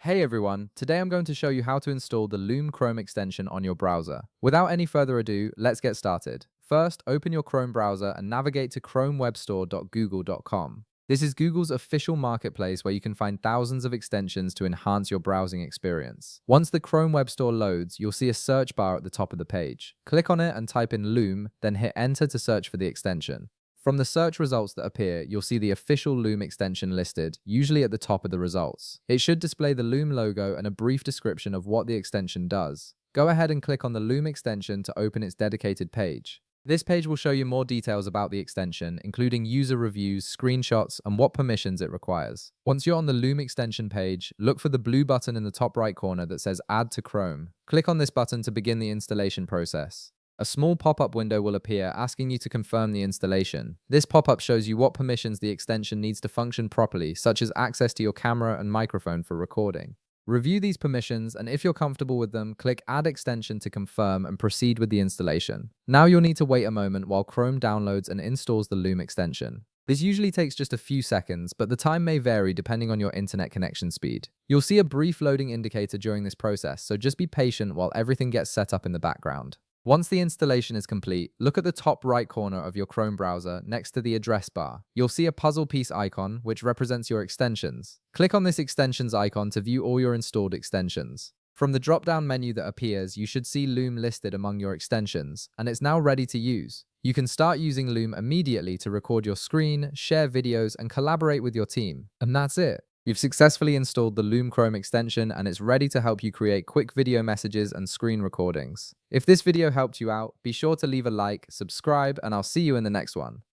Hey everyone, today I'm going to show you how to install the Loom Chrome extension on your browser. Without any further ado, let's get started. First, open your Chrome browser and navigate to chromewebstore.google.com. This is Google's official marketplace where you can find thousands of extensions to enhance your browsing experience. Once the Chrome Web Store loads, you'll see a search bar at the top of the page. Click on it and type in Loom, then hit enter to search for the extension. From the search results that appear, you'll see the official Loom extension listed, usually at the top of the results. It should display the Loom logo and a brief description of what the extension does. Go ahead and click on the Loom extension to open its dedicated page. This page will show you more details about the extension, including user reviews, screenshots, and what permissions it requires. Once you're on the Loom extension page, look for the blue button in the top right corner that says Add to Chrome. Click on this button to begin the installation process. A small pop-up window will appear asking you to confirm the installation. This pop-up shows you what permissions the extension needs to function properly, such as access to your camera and microphone for recording. Review these permissions, and if you're comfortable with them, click Add Extension to confirm and proceed with the installation. Now you'll need to wait a moment while Chrome downloads and installs the Loom extension. This usually takes just a few seconds, but the time may vary depending on your internet connection speed. You'll see a brief loading indicator during this process, so just be patient while everything gets set up in the background. Once the installation is complete, look at the top right corner of your Chrome browser next to the address bar. You'll see a puzzle piece icon, which represents your extensions. Click on this extensions icon to view all your installed extensions. From the drop-down menu that appears, you should see Loom listed among your extensions, and it's now ready to use. You can start using Loom immediately to record your screen, share videos, and collaborate with your team. And that's it. You've successfully installed the Loom Chrome extension and it's ready to help you create quick video messages and screen recordings. If this video helped you out, be sure to leave a like, subscribe, and I'll see you in the next one.